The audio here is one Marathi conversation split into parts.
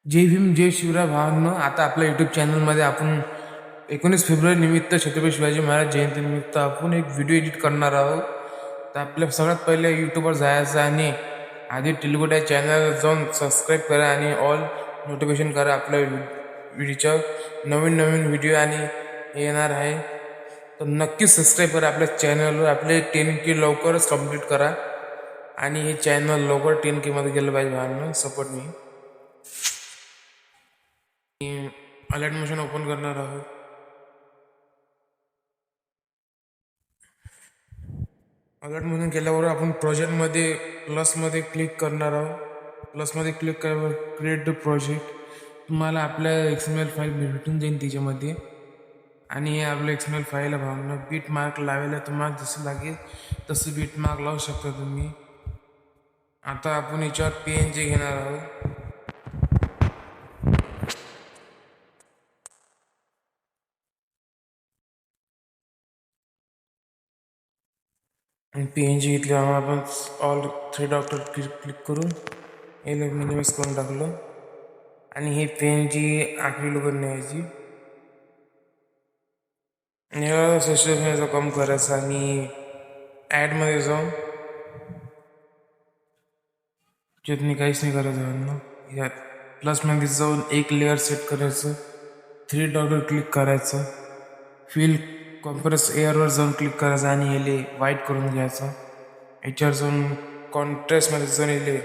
जय भीम जय शिवराय भावांनो. आता आपल्या यूट्यूब चॅनलमध्ये आपण 19 फेब्रुवारी निमित्त छत्रपती शिवाजी महाराज जयंतीनिमित्त आपण एक व्हिडिओ एडिट करणार आहोत. तर आपल्या सगळ्यात पहिले यूट्यूबवर जायचं आणि आधी टिलगुड या चॅनलला जाऊन सबस्क्राईब करा आणि ऑल नोटिफिकेशन करा. आपल्या व्हिडिओच्या नवीन व्हिडिओ आणि येणार आहे, तर नक्कीच सबस्क्राईब करा आपल्या चॅनलवर. आपले 10K लवकरच कंप्लीट करा आणि हे चॅनल लवकर 10K मध्ये गेलं पाहिजे भावांनो. सपोर्ट मी. अलर्ट मोशन ओपन करणार आहोत. अलर्ट मोशन केल्यावर आपण प्रोजेक्टमध्ये प्लसमध्ये क्लिक करणार आहोत. प्लसमध्ये क्लिक केल्यावर क्रिएट द प्रोजेक्ट. तुम्हाला आपल्या XML फाईल भेटून जाईल त्याच्यामध्ये. आणि हे आपलं XML फाईल आहे भावना. बीट मार्क लावायला तुम्हाला जसं लागेल तसं बीट मार्क लावू शकता तुम्ही. आता आपण याच्यावर PNG घेणार आहोत. आणि PNG घेतल्यावर आपण ऑल 3 डॉटवर क्लिक करून याला मिनिमाइज करून टाकलं. आणि हे PNG आखरी लोक न्यायची सेशन कम करायचं आणि ॲडमध्ये जाऊन त्यातनी काहीच नाही करायचं ना. यात प्लसमध्ये जाऊन एक लेअर सेट करायचं. 3 डॉटवर क्लिक करायचं. फिल कॉम्प्रेस एअरवर जाऊन क्लिक करायचं आणि याले व्हाईट करून घ्यायचं. याच्यावर जाऊन कॉन्ट्रास्टमध्ये जाऊन याले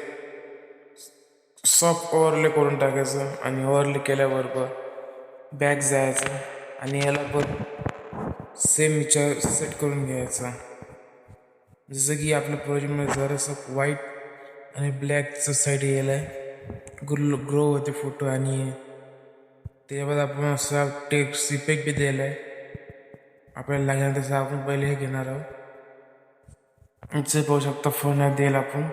सॉफ्ट ओव्हरले करून टाकायचं. आणि ओव्हरले केल्याबरोबर बॅक जायचं आणि याला पण सेम विचार सेट करून घ्यायचा. जसं की आपल्या प्रोजेक्टमध्ये जरासं व्हाईट आणि ब्लॅकचं साईड यायला ग्रो होते फोटो. आणि त्याच्यामध्ये आपण असा टेक्स्ट इफेक्ट बी द्यायला आहे. आपल्याला लागेल तसं आपण पहिले हे घेणार आहोत. इथे पाहू शकता फोन देईल आपण.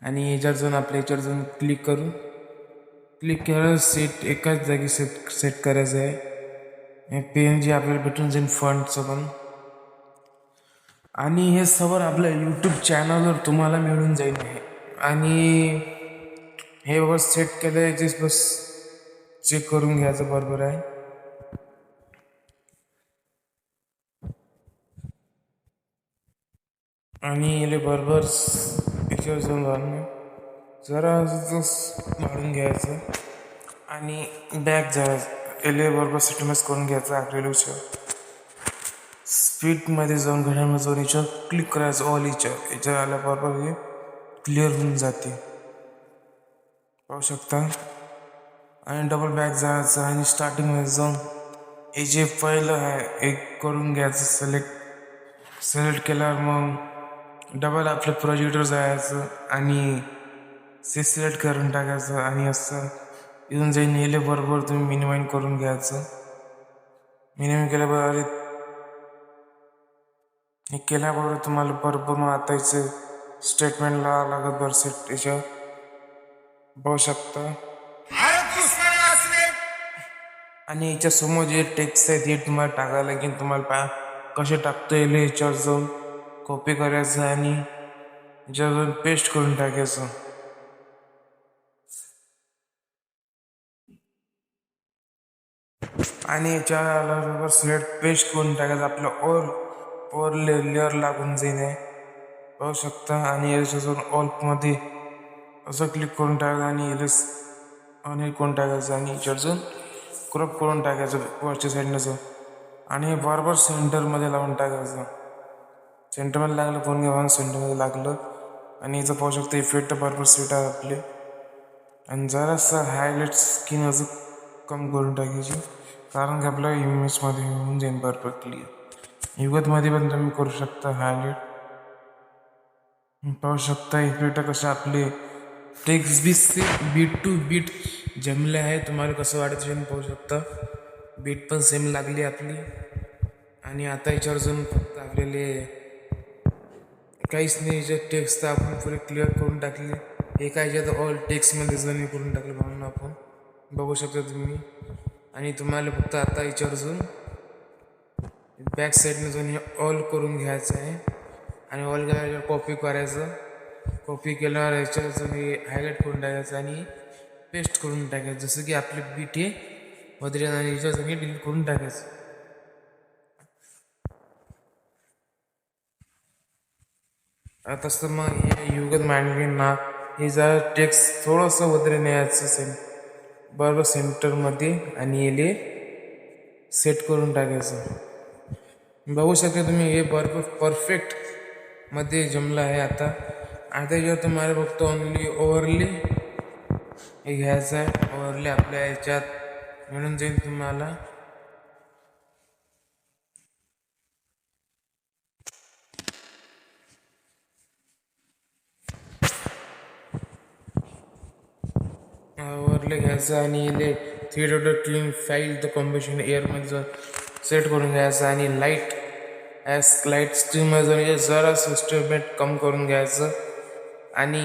आणि याच्यावर जाऊन आपल्या याच्यावर जाऊन क्लिक करून क्लिक केलं सेट एकाच जागी सेट करायचं आहे. PNG आपल्याला भेटून जाईल फंडचं पण. आणि हे सगळं आपल्या यूट्यूब चॅनलवर तुम्हाला मिळून जाईल आहे. आणि हे बघा सेट केलं याचे बस चेक करून घ्यायचं बरोबर आहे. आणि याला बरोबर याच्यावर जाऊन घालून जरा वाढून घ्यायचं आणि बॅक जायचं. याला बरोबर सेटमेंट करून घ्यायचं. आपल्याला स्पीडमध्ये जाऊन घड्याळमध्ये जाऊन याच्यावर क्लिक करायचं. ऑल याच्यावर आल्याबरोबर हे क्लिअर होऊन जाते, पाहू शकता. आणि डबल बॅक जायचं आणि स्टार्टिंगमध्ये जाऊन हे जे पहिलं आहे एक करून घ्यायचं. सिलेक्ट केल्यावर मग डबल आपल्या प्रोजेक्टवर जायचं आणि सिलेक्ट करून टाकायचं. आणि असं येऊन जाईन. येले बरोबर तुम्ही मिनिमाइज करून घ्यायचं. मिनिमाइज केल्याबरोबर हे केल्याबरोबर तुम्हाला बरोबर मग आता याचं स्टेटमेंट लावा लागत बरं सेट याच्यावर पाहू शकता. आणि याच्यासमोर जे टेक्स्ट आहे ते तुम्हाला टाकायला लागेल. तुम्हाला कसे टाकता येईल याच्यावर जाऊन कॉपी करायचं आणि याच्यावर जाऊन पेस्ट करून टाकायचं. आणि याच्यावर सिलेक्ट पेस्ट करून टाकायचं. आपलं ओर लेअर लागून जाईल आहे, पाहू शकता. आणि याच्यावर ऑलमध्ये असं क्लिक करून टाकायचं आणि याला करून टाकायचं आणि याच्यावर जाऊन क्रॉप करून टाकायचं वरच्या साईडनं जाऊन. आणि बरोबर सेंटरमध्ये लावून टाकायचं. सेंटरमध्ये लागलं फोन घेऊन सेंटरमध्ये लागलं. आणि याचं पाहू शकता इफेक्ट बरोबर सेट आहे आपले. आणि जरासं हायलाईट स्किन अजून कम करून टाकायची, कारण की आपल्या इमेजमध्ये होऊन जाईल बरोबर क्लिअर. युगतमध्ये पण तुम्ही करू शकता हायलाईट, पाहू शकता. इफेक्ट कसं आपले टेक्स्ट बीट टू बीट जमले आहे. तुम्हाला कसं वाटतं पाहू शकता. बीट पण सेम लागली आपली. आणि आता याच्यावर जाऊन फक्त आपल्याला काहीच नाही, याच्यात टेक्स्ट तर आपण पुरे क्लिअर करून टाकले. एका याच्यात ऑल टेक्स्टमध्ये जाऊन हे करून टाकलं म्हणून आपण बघू शकता तुम्ही. आणि तुम्हाला फक्त आता याच्यावर जाऊन बॅक साईडने जाऊन हे ऑल करून घ्यायचं आहे. आणि ऑल केल्यावर कॉपी करायचं. कॉपी केल्यावर याच्यावर जाऊन हे हायलाईट करून टाकायचं आणि पेस्ट करून टाकायचं. जसं की आपले बीट हे वगैरे आणि याच्या सगळे डिलीट करून टाकायचं. आता तसं मग हे युगत मांडगे ना हे जरा टेक्स्ट थोडंसं वगैरे न्यायचं बरोबर सेंटरमध्ये आणि येले सेट करून टाकायचं. बघू शकता तुम्ही हे बरोबर परफेक्ट मध्ये जमलं आहे. आता याच्यावर तुम्हाला फक्त ओनली ओव्हरली हे घ्यायचं आहे. ओव्हरली आपल्या याच्यात मिळून जाईल तुम्हाला. ओव्हरले घ्यायचं आणि इले 3 क्लीन फाईल द कॉम्बिनेशन एअरमध्ये सेट करून घ्यायचं आणि लाईट स्ट्रीममध्ये जरा सिस्टमेट कम करून घ्यायचं आणि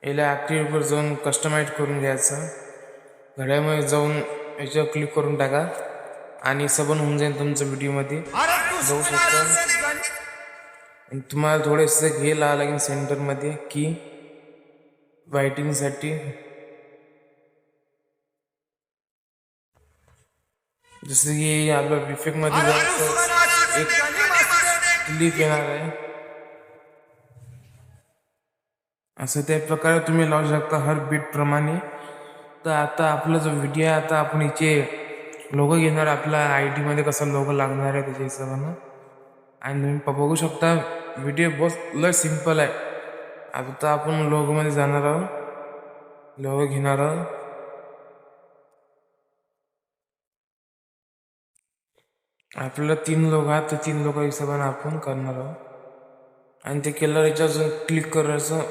याला ॲक्टिव्हवर जाऊन कस्टमाइज करून घ्यायचं. घड्यामध्ये जाऊन याच्यावर क्लिक करून टाका आणि सबन होऊन जाईल तुमचं व्हिडिओमध्ये जाऊ शकता. आणि तुम्हाला थोडेसं हे लावा लागेल सेंटरमध्ये की वायटिंगसाठी. जसं की आपल्या इफेक्टमध्ये जायचं एक क्लिप येणार आहे. असं त्या प्रकारे तुम्ही लावू शकता हर बीट प्रमाणे. तर आता आपला जो व्हिडिओ आहे आता आपण इथे लोगो घेणार. आपला ID मध्ये कसा लोगो लागणार आहे त्याच्या हिशोबानं. आणि तुम्ही बघू शकता व्हिडिओ बहुत लय सिम्पल आहे. आता आपण लोगोमध्ये जाणार आहोत. लोगो घेणार आहोत. आपल्याला 3 लोगो आहेत तर 3 लोगो हिशोबाने आपण करणार आहोत. आणि ते केल्यावर याच्यावर क्लिक करायचं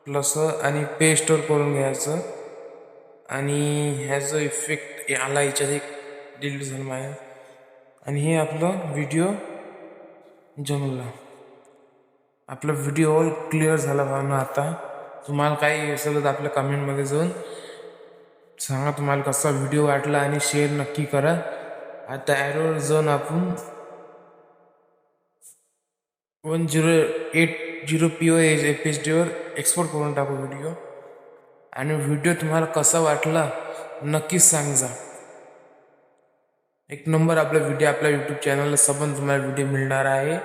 प्लस आणि पेस्टवर करून घ्यायचं. आणि ह्याचं इफेक्ट आला याच्यात एक डिलीट झालं माझ्या. आणि हे आपलं व्हिडिओ जमला. आपला व्हिडिओ ऑल क्लिअर झाला भावना. आता तुम्हाला काही असेल तर आपल्या कमेंटमध्ये जाऊन सांगा तुम्हाला कसा व्हिडिओ वाटला आणि शेअर नक्की करा. आता ॲरोवर जाऊन आपण 1080 POHDवर एक्सपोर्ट करून टाकू व्हिडिओ. आणि व्हिडिओ तुम्हाला कसा वाटला नक्कीच सांगा. एक नंबर आपला व्हिडिओ आपल्या यूट्यूब चॅनलला सबंध तुम्हाला व्हिडिओ मिळणार आहे.